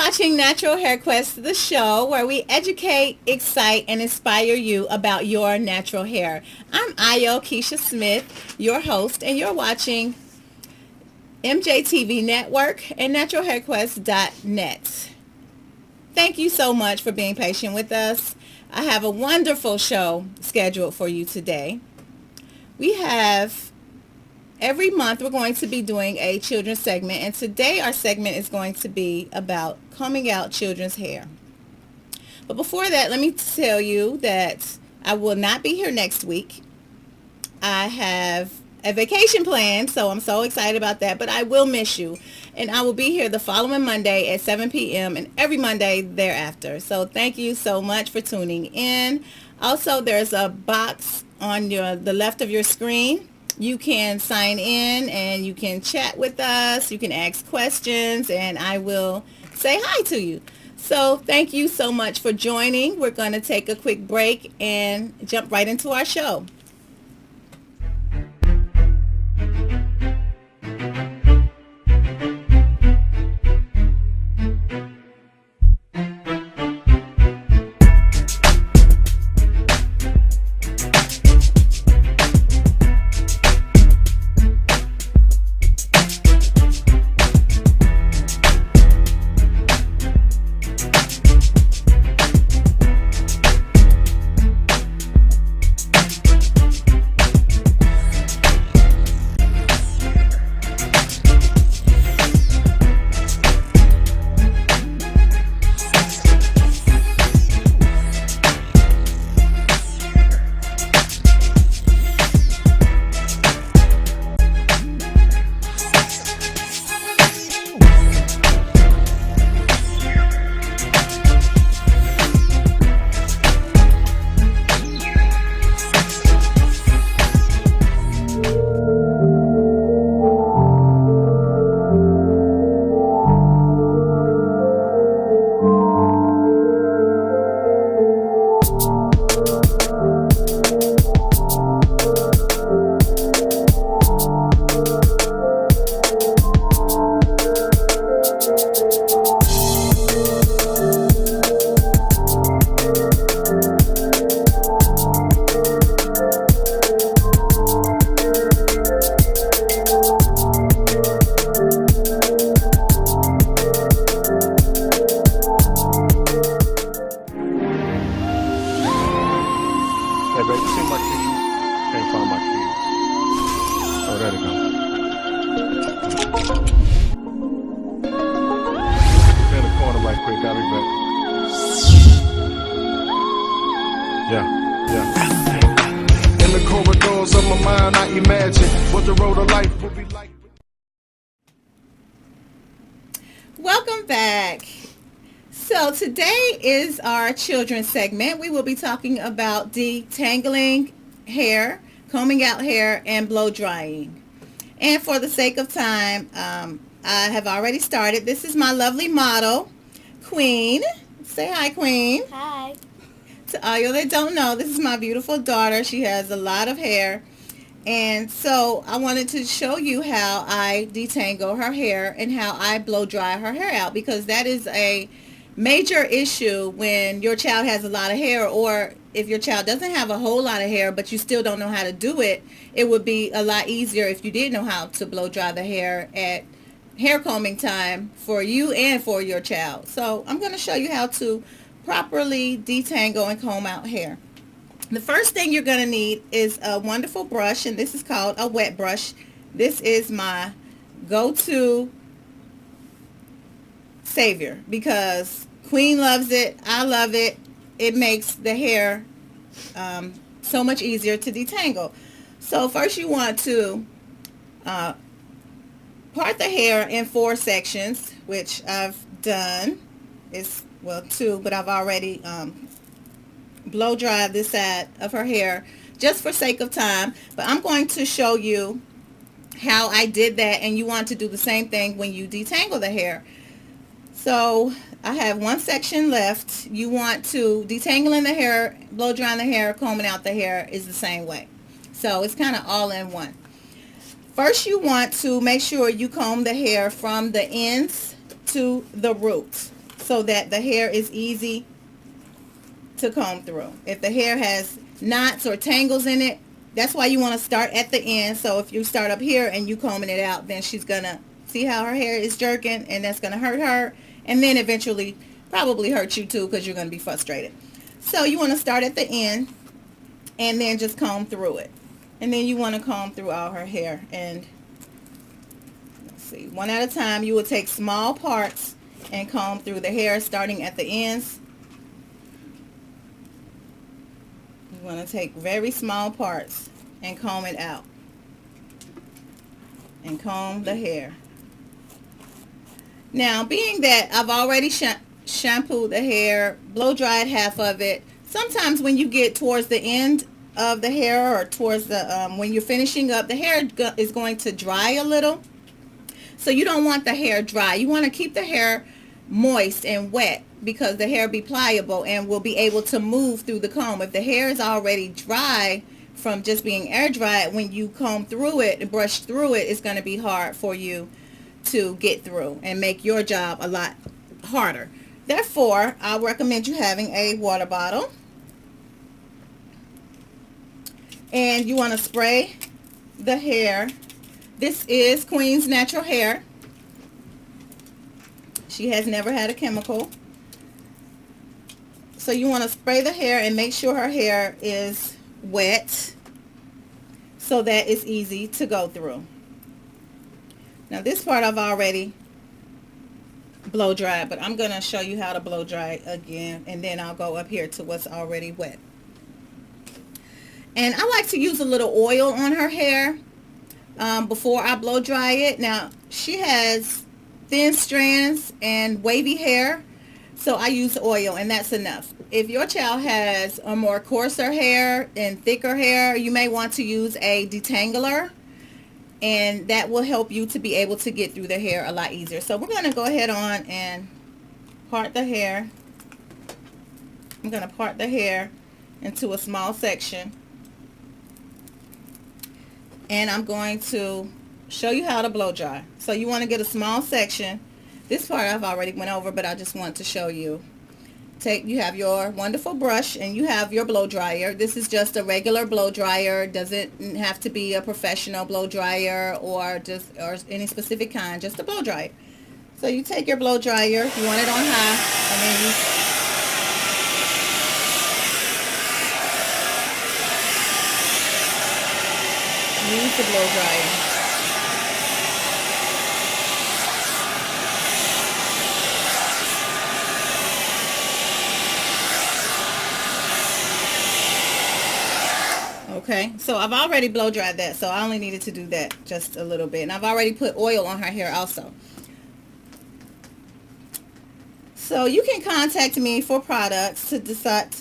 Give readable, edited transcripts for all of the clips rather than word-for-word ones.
watching Natural Hair Quest, the show where we educate, excite, and inspire you about your natural hair. I'm Ayo Keisha Smith, your host, and you're watching MJTV Network and naturalhairquest.net. Thank you so much for being patient with us. I have a wonderful show scheduled for you today. We have every month we're going to be doing a children's segment, and today our segment is going to be about combing out children's hair. But before that, let me tell you that I will not be here next week. I have a vacation planned, so I'm so excited about that, but I will miss you. And I will be here the following Monday at 7 p.m. and every Monday thereafter. So thank you so much for tuning in. Also, there's a box on the left of your screen. You can sign in and you can chat with us. You can ask questions and I will say hi to you. So thank you so much for joining. We're going to take a quick break and jump right into our show. Welcome back. So today is our children's segment. We will be talking about detangling hair, combing out hair, and blow drying. And for the sake of time, I have already started. This is my lovely model, Queen. Say hi, Queen. Hi. To all you that don't know, this is my beautiful daughter. She has a lot of hair. And so I wanted to show you how I detangle her hair and how I blow dry her hair out, because that is a major issue when your child has a lot of hair, or if your child doesn't have a whole lot of hair but you still don't know how to do it. It would be a lot easier if you did know how to blow dry the hair at hair combing time for you and for your child. So I'm going to show you how to properly detangle and comb out hair. The first thing you're going to need is a wonderful brush, and this is called a wet brush. This is my go-to savior because Queen loves it. I love it. It makes the hair so much easier to detangle. So first you want to part the hair in 4 sections, which I've done. It's, well, 2, but I've already blow dry this side of her hair just for sake of time, but I'm going to show you how I did that, and you want to do the same thing when you detangle the hair. So I have 1 section left. You want to detangling the hair, blow drying the hair, combing out the hair is the same way. So it's kind of all in one. First you want to make sure you comb the hair from the ends to the roots. so that the hair is easy to comb through. If the hair has knots or tangles in it, that's why you want to start at the end. So if you start up here and you combing it out, then she's gonna see how her hair is jerking, and that's gonna hurt her, and then eventually probably hurt you too, because you're gonna be frustrated. So you want to start at the end and then just comb through it, and then you want to comb through all her hair. And let's see, one at a time. You will take small parts and comb through the hair, starting at the ends. You want to take very small parts and comb it out, and comb the hair. Now, being that I've already shampooed the hair, blow dried half of it, sometimes when you get towards the end of the hair, or towards the when you're finishing up, the hair is going to dry a little. So you don't want the hair dry. You want to keep the hair moist and wet, because the hair be pliable and will be able to move through the comb. If the hair is already dry from just being air dried, when you comb through it and brush through it, it's going to be hard for you to get through and make your job a lot harder. Therefore, I recommend you having a water bottle, and you want to spray the hair. This is Queen's Natural Hair. She has never had a chemical. So you want to spray the hair and make sure her hair is wet so that it's easy to go through. Now this part I've already blow dried, but I'm going to show you how to blow dry again, and then I'll go up here to what's already wet. And I like to use a little oil on her hair before I blow dry it. Now she has thin strands and wavy hair, so I use oil, and that's enough. If your child has a more coarser hair and thicker hair, you may want to use a detangler, and that will help you to be able to get through the hair a lot easier. So we're going to go ahead on and part the hair. I'm going to part the hair into a small section, and I'm going to show you how to blow dry. So you want to get a small section. This part I've already went over, but I just want to show you. You have your wonderful brush, and you have your blow dryer. This is just a regular blow dryer. Doesn't have to be a professional blow dryer or any specific kind, just a blow dryer. So you take your blow dryer, you want it on high, and then you use the blow dryer. Okay, so I've already blow dried that, so I only needed to do that just a little bit. And I've already put oil on her hair also. So you can contact me for products to decide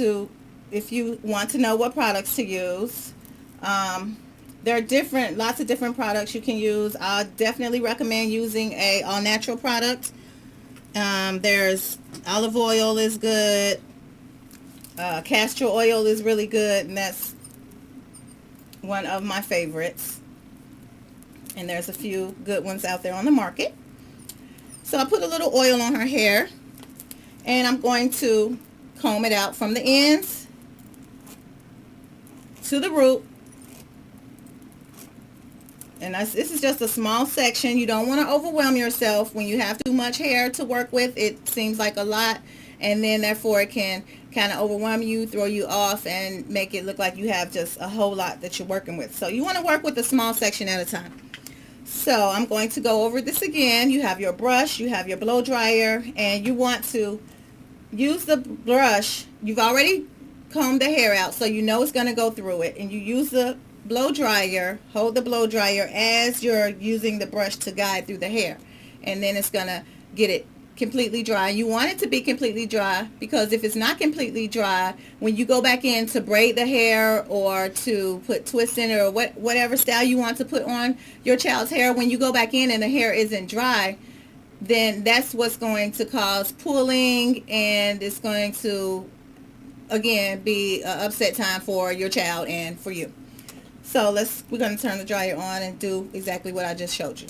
if you want to know what products to use. There are lots of different products you can use. I definitely recommend using a all-natural product. There's olive oil is good. Castor oil is really good, and that's one of my favorites. And there's a few good ones out there on the market. So I put a little oil on her hair, and I'm going to comb it out from the ends to the root. And this is just a small section. You don't want to overwhelm yourself when you have too much hair to work with. It seems like a lot, and then therefore it can kind of overwhelm you, throw you off, and make it look like you have just a whole lot that you're working with. So you want to work with a small section at a time. So I'm going to go over this again. You have your brush, you have your blow dryer, and you want to use the brush. You've already combed the hair out, so you know it's going to go through it, and you use the blow dryer, hold the blow dryer as you're using the brush to guide through the hair, and then it's going to get it completely dry. You want it to be completely dry, because if it's not completely dry, when you go back in to braid the hair or to put twists in it, or whatever style you want to put on your child's hair, when you go back in and the hair isn't dry, then that's what's going to cause pulling, and it's going to again be an upset time for your child and for you. So we're going to turn the dryer on and do exactly what I just showed you.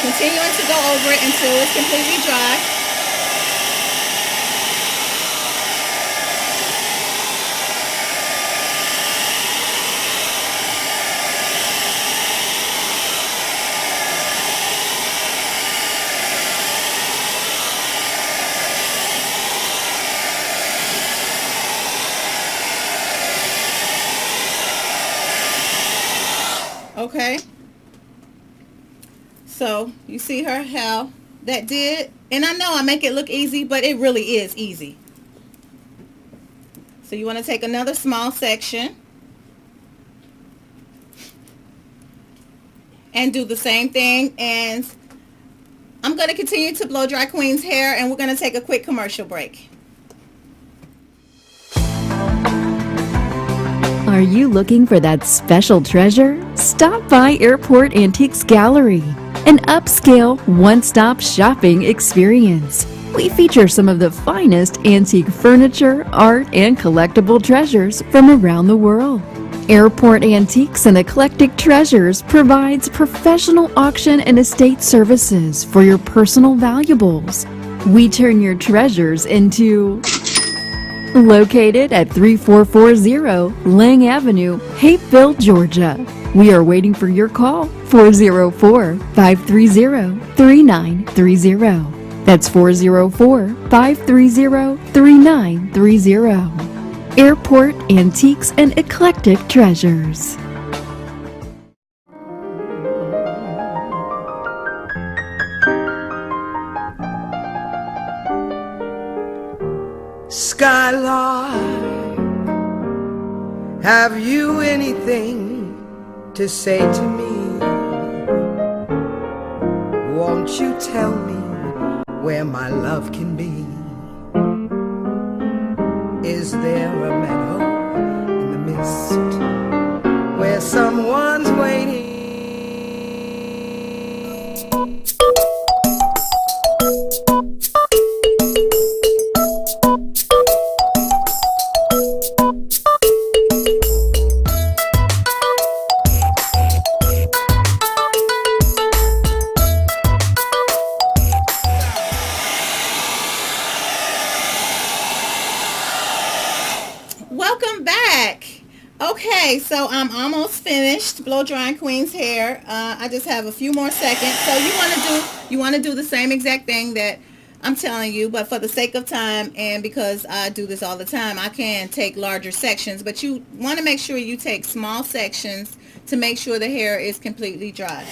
continuing to go over it until it's completely dry. Okay, so you see her how that did, and I know I make it look easy, but it really is easy. So you want to take another small section and do the same thing, and I'm going to continue to blow dry Queen's hair, and we're going to take a quick commercial break. Are you looking for that special treasure? Stop by Airport Antiques Gallery, an upscale, one-stop shopping experience. We feature some of the finest antique furniture, art, and collectible treasures from around the world. Airport Antiques and Eclectic Treasures provides professional auction and estate services for your personal valuables. We turn your treasures into... Located at 3440 Lang Avenue, Hapeville, Georgia. We are waiting for your call, 404-530-3930. That's 404-530-3930. Airport Antiques and Eclectic Treasures. Skylark, have you anything to say to me? Won't you tell me where my love can be? Is there a meadow in the mist where someone's waiting? Welcome back. Okay, so I'm almost finished blow drying Queen's hair. I just have a few more seconds. So you want to do the same exact thing that I'm telling you, but for the sake of time and because I do this all the time, I can take larger sections, but you want to make sure you take small sections to make sure the hair is completely dry.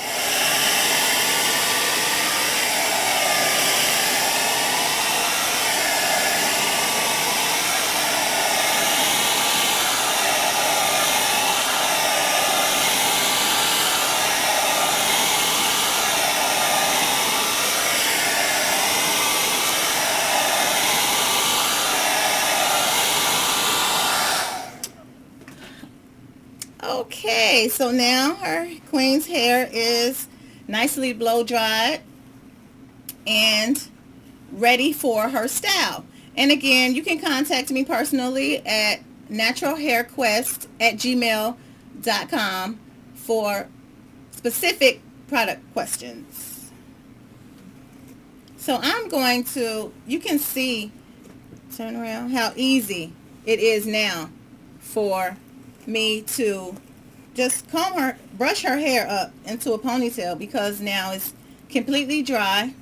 Okay, so now her Queen's hair is nicely blow dried and ready for her style. And again, you can contact me personally at naturalhairquest@gmail.com for specific product questions. So I'm going to, you can see, turn around, how easy it is now for me to just brush her hair up into a ponytail, because now it's completely dry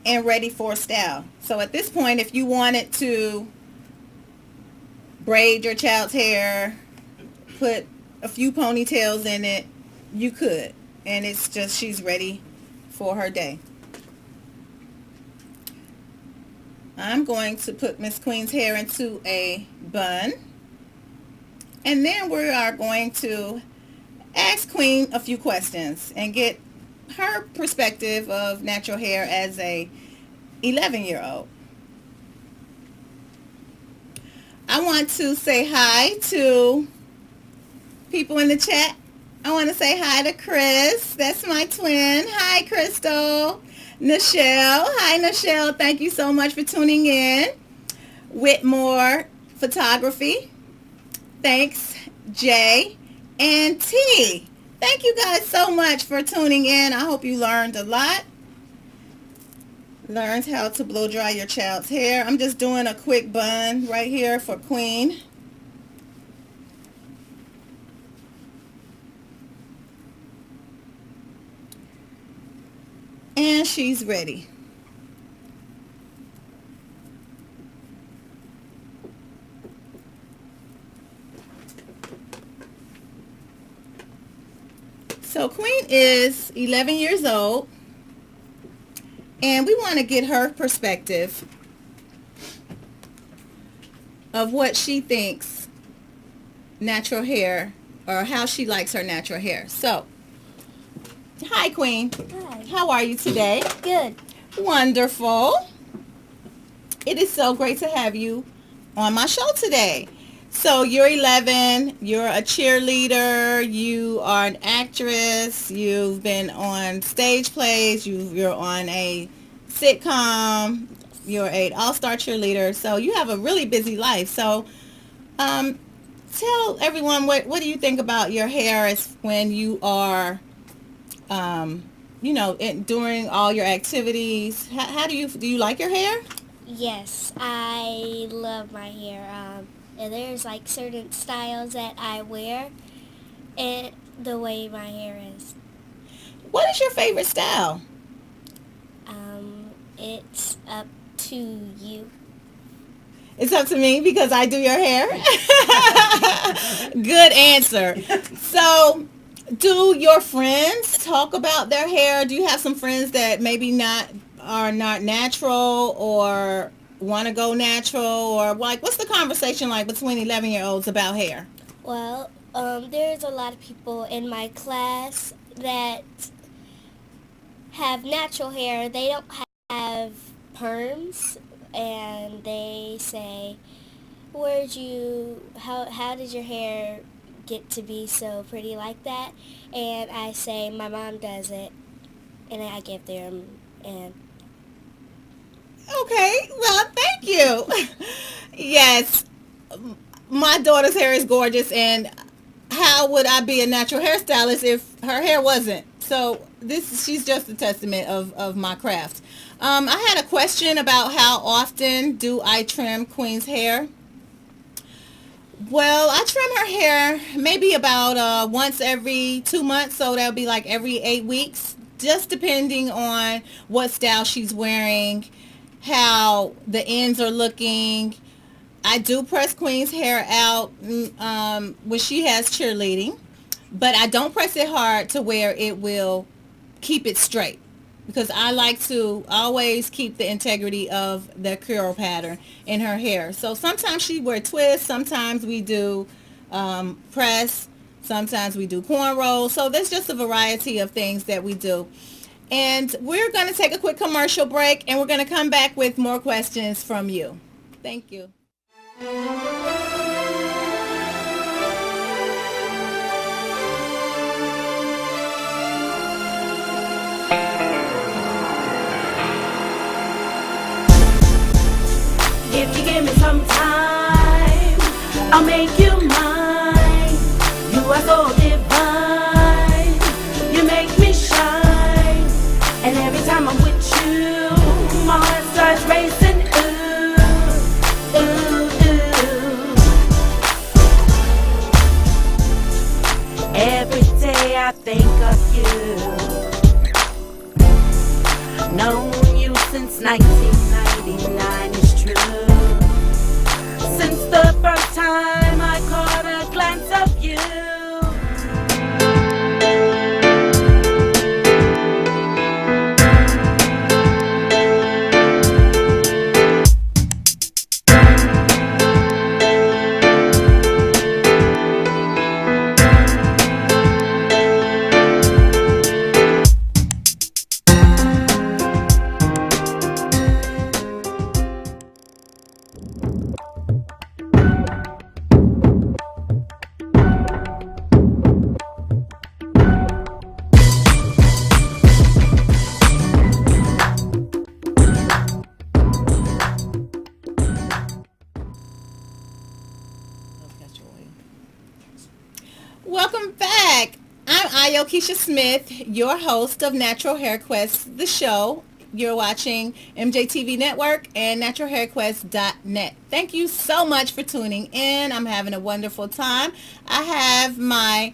and ready for style. So at this point, if you wanted to braid your child's hair, put a few ponytails in it, you could, and it's just, she's ready for her day. I'm going to put Miss Queen's hair into a bun. And then we are going to ask Queen a few questions and get her perspective of natural hair as a 11-year-old. I want to say hi to people in the chat. I want to say hi to Chris. That's my twin. Hi, Crystal. Nichelle. Hi, Nichelle. Thank you so much for tuning in. Whitmore Photography. Thanks, Jay and T. Thank you guys so much for tuning in. I hope you learned a lot. Learned how to blow dry your child's hair. I'm just doing a quick bun right here for Queen. And she's ready. So Queen is 11 years old, and we want to get her perspective of what she thinks natural hair, or how she likes her natural hair. So, hi Queen. Hi. How are you today? Good. Wonderful. It is so great to have you on my show today. So you're 11, you're a cheerleader, you are an actress, you've been on stage plays, you're on a sitcom, you're an all-star cheerleader, so you have a really busy life. So tell everyone, what do you think about your hair as when you are, during all your activities? How do you like your hair? Yes, I love my hair. And there's like certain styles that I wear, and the way my hair is. What is your favorite style? It's up to you. It's up to me because I do your hair? Good answer. So, do your friends talk about their hair? Do you have some friends that maybe are not natural, or want to go natural, or like, what's the conversation like between 11-year-olds about hair? Well, there's a lot of people in my class that have natural hair. They don't have perms, and they say, how did your hair get to be so pretty like that? And I say, my mom does it, and I give them, and Okay, well, thank you. Yes, my daughter's hair is gorgeous, and how would I be a natural hairstylist if her hair wasn't? So she's just a testament of my craft. I had a question about how often do I trim Queen's hair. Well, I trim her hair maybe about once every 2 months, so that'll be like every 8 weeks, just depending on what style she's wearing, how the ends are looking. I do press Queen's hair out when she has cheerleading, but I don't press it hard to where it will keep it straight, because I like to always keep the integrity of the curl pattern in her hair. So sometimes she wear twists, sometimes we do press, sometimes we do cornrows. So there's just a variety of things that we do. And we're going to take a quick commercial break, and we're going to come back with more questions from you. Thank you. If you give me some time, I'll make you mine. You are so divine, you make me shine. And every time I'm with you, my heart starts racing. Ooh, ooh, ooh. Every day I think of you. Known you since 1999, it's true. Since the first time I caught a glance of you. Welcome back. I'm Ayo Keisha Smith, your host of Natural Hair Quest, the show. You're watching MJTV Network and naturalhairquest.net. Thank you so much for tuning in. I'm having a wonderful time. I have my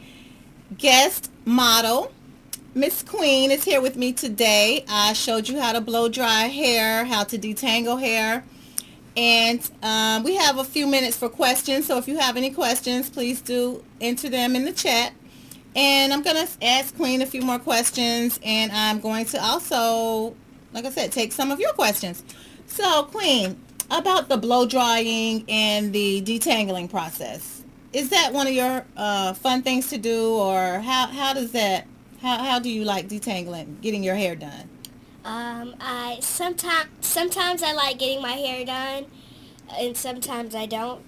guest model, Miss Queen, is here with me today. I showed you how to blow dry hair, how to detangle hair. And we have a few minutes for questions, so if you have any questions, please do enter them in the chat. And I'm going to ask Queen a few more questions, and I'm going to also, like I said, take some of your questions. So, Queen, about the blow drying and the detangling process, is that one of your fun things to do, or how does that, how do you like detangling, getting your hair done? I sometimes I like getting my hair done, and sometimes I don't.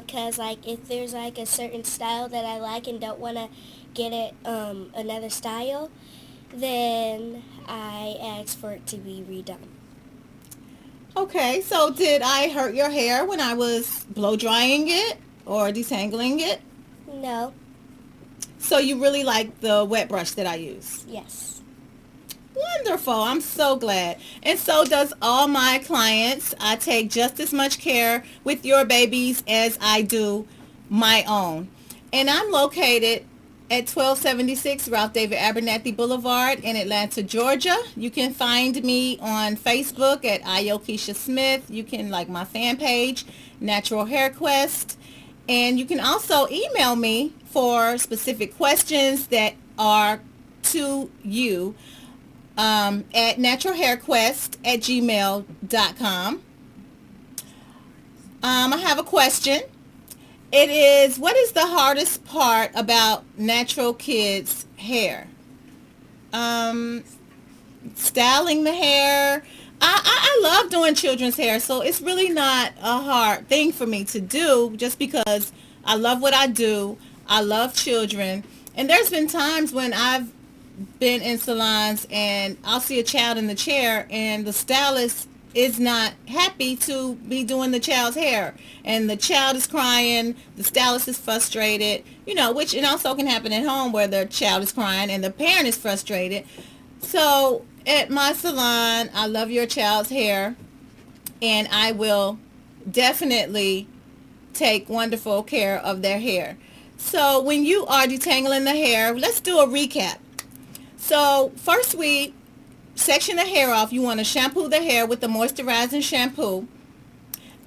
Cause like if there's like a certain style that I like and don't want to get it another style, then I ask for it to be redone. Okay, so did I hurt your hair when I was blow drying it or detangling it? No. So you really like the wet brush that I use? Yes. Wonderful. I'm so glad. And so does all my clients. I take just as much care with your babies as I do my own. And I'm located at 1276 Ralph David Abernathy Boulevard in Atlanta, Georgia. You can find me on Facebook at Ayo Keisha Smith. You can like my fan page, Natural Hair Quest. And you can also email me for specific questions that are to you at naturalhairquest@gmail.com. I have a question. It is, what is the hardest part about natural kids' hair? Styling the hair. I love doing children's hair, so it's really not a hard thing for me to do just because I love what I do. I love children. And there's been times when I've been in salons and I'll see a child in the chair and the stylist is not happy to be doing the child's hair, and the child is crying, the stylist is frustrated, which it also can happen at home where the child is crying and the parent is frustrated. So at my salon, I love your child's hair, and I will definitely take wonderful care of their hair. So when you are detangling the hair, let's do a recap. So first we section the hair off. You want to shampoo the hair with the moisturizing shampoo.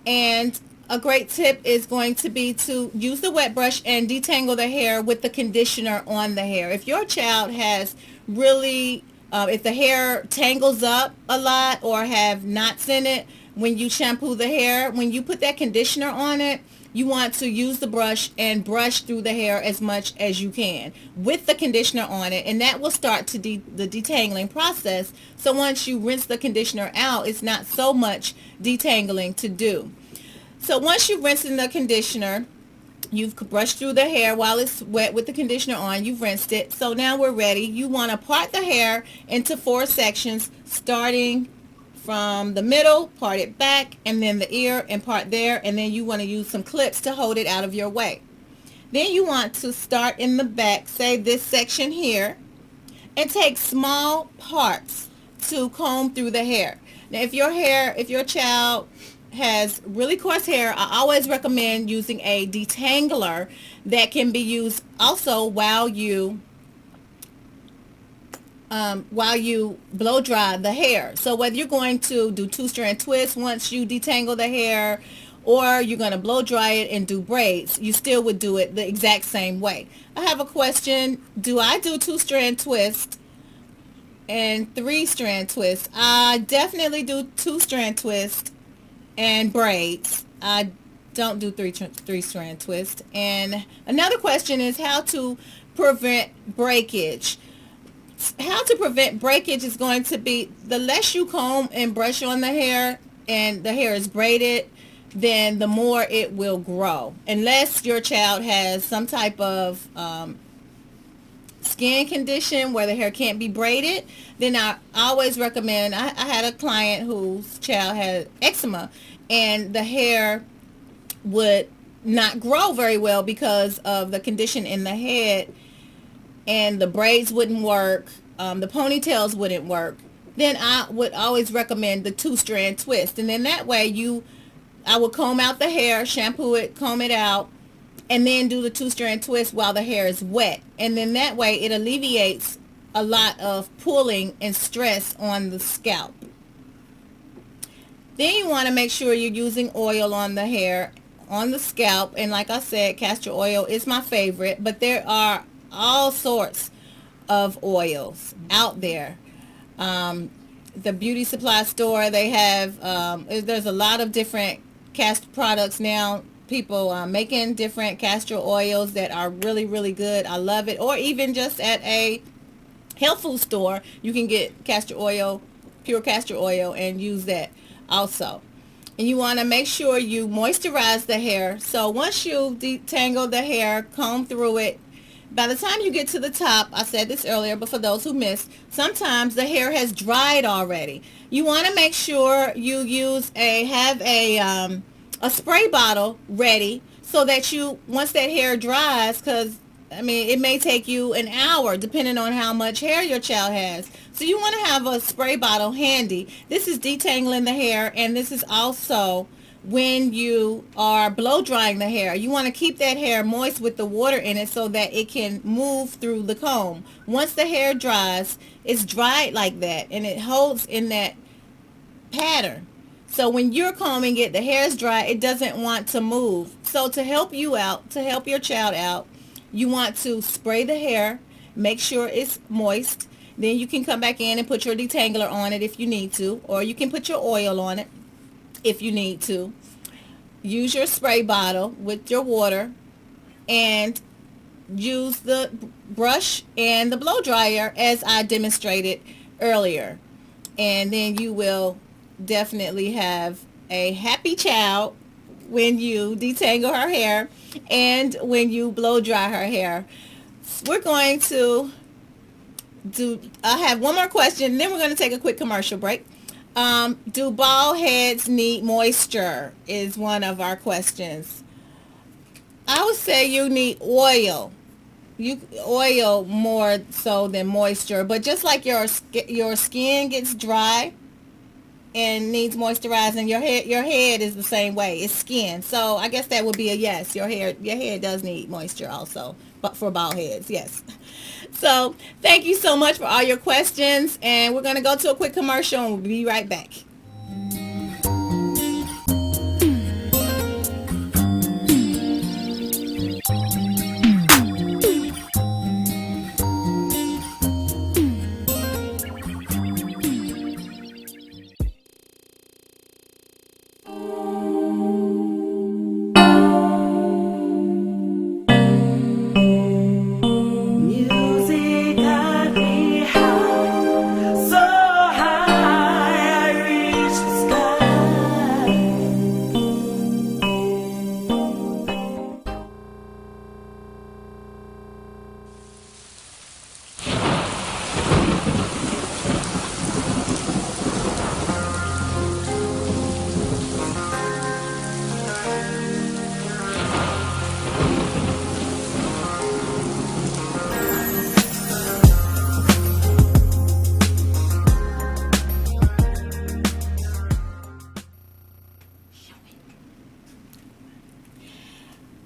And a great tip is going to be to use the wet brush and detangle the hair with the conditioner on the hair. If your child has really, if the hair tangles up a lot or have knots in it when you shampoo the hair, when you put that conditioner on it, you want to use the brush and brush through the hair as much as you can with the conditioner on it, and that will start to the detangling process. So once you rinse the conditioner out, it's not so much detangling to do. So once you've rinsed in the conditioner, you've brushed through the hair while it's wet with the conditioner on, you've rinsed it. So now we're ready. You want to part the hair into 4 sections, starting from the middle, part it back, and then the ear, and part there, and then you want to use some clips to hold it out of your way. Then you want to start in the back, say this section here, and take small parts to comb through the hair. Now if your child has really coarse hair, I always recommend using a detangler that can be used also while you blow dry the hair. So whether you're going to do 2-strand twists once you detangle the hair, or you're going to blow dry it and do braids, you still would do it the exact same way. I have a question. Do I do 2-strand twist and 3-strand twist? I definitely do 2-strand twist and braids. I don't do 3-strand twist. And another question is how to prevent breakage. How to prevent breakage is going to be, the less you comb and brush on the hair and the hair is braided, then the more it will grow. Unless your child has some type of skin condition where the hair can't be braided, then I always recommend, I had a client whose child had eczema and the hair would not grow very well because of the condition in the head and the braids wouldn't work, the ponytails wouldn't work, then I would always recommend the 2-strand twist. And then that way I would comb out the hair, shampoo it, comb it out, and then do the 2-strand twist while the hair is wet. And then that way it alleviates a lot of pulling and stress on the scalp. Then you want to make sure you're using oil on the hair, on the scalp. And like I said, castor oil is my favorite, but there are all sorts of oils out there. The beauty supply store, they have, there's a lot of different castor products now. People making different castor oils that are really, really good. I love it. Or even just at a health food store, you can get castor oil, pure castor oil, and use that also. And you want to make sure you moisturize the hair. So once you detangle the hair, comb through it, by the time you get to the top, I said this earlier, but for those who missed, sometimes the hair has dried already. You want to make sure you have a spray bottle ready so that once that hair dries, because it may take you an hour depending on how much hair your child has. So you want to have a spray bottle handy. This is detangling the hair, and this is also when you are blow drying the hair. You want to keep that hair moist with the water in it so that it can move through the comb. Once the hair dries, it's dried like that, and it holds in that pattern. So when you're combing it, the hair is dry, it doesn't want to move. So to help you out, to help your child out, you want to spray the hair, make sure it's moist. Then you can come back in and put your detangler on it if you need to, or you can put your oil on it if you need to. Use your spray bottle with your water, and use the brush and the blow dryer as I demonstrated earlier. And then you will definitely have a happy child when you detangle her hair and when you blow dry her hair. We're going to I have one more question, then we're going to take a quick commercial break. Do bald heads need moisture is one of our questions. I would say you need oil. Oil more so than moisture, but just like your skin gets dry and needs moisturizing, your head is the same way. It's skin. So I guess that would be a yes. Your head does need moisture also, but for bald heads, yes. So thank you so much for all your questions, and we're going to go to a quick commercial, and we'll be right back. Music got me high, so high I reach the sky.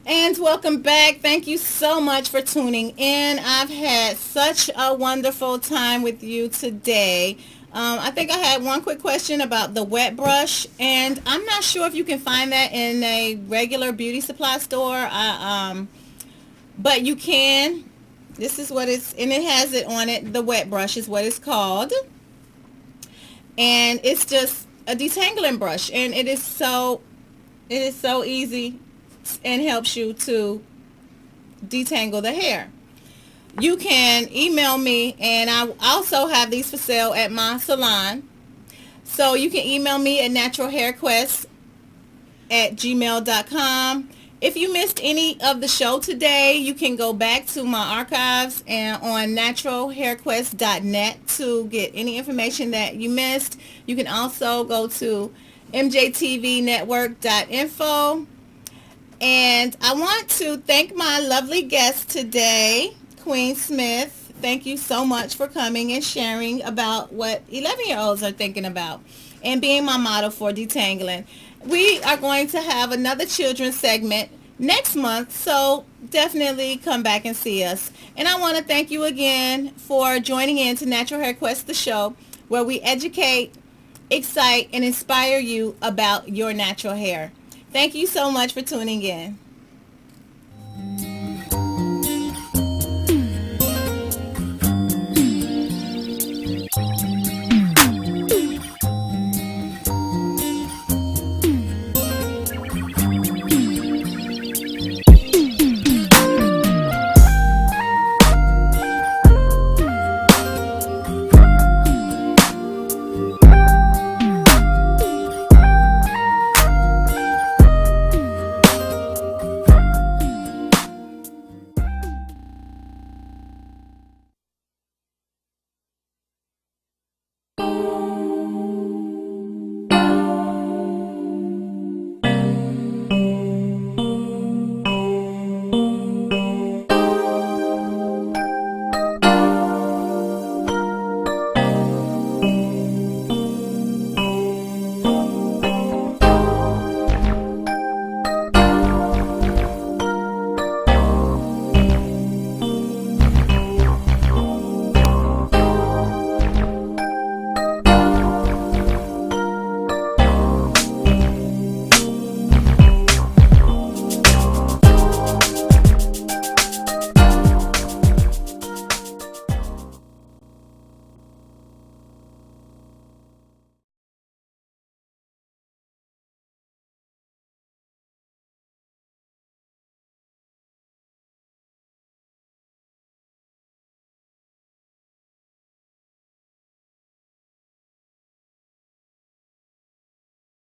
And welcome back. Thank you so much for tuning in. I've had such a wonderful time with you today. I think I had one quick question about the wet brush, and I'm not sure if you can find that in a regular beauty supply store, but you can. This is what it's, and it has it on it. The wet brush is what it's called, and it's just a detangling brush, and it is so easy and helps you to detangle the hair. You can email me, and I also have these for sale at my salon. So you can email me at naturalhairquest@gmail.com. If you missed any of the show today, you can go back to my archives and on naturalhairquest.net to get any information that you missed. You can also go to MJTVnetwork.info. And I want to thank my lovely guest today, Queen Smith. Thank you so much for coming and sharing about what 11-year-olds are thinking about and being my model for detangling. We are going to have another children's segment next month, so definitely come back and see us. And I want to thank you again for joining in to Natural Hair Quest, the show, where we educate, excite, and inspire you about your natural hair. Thank you so much for tuning in.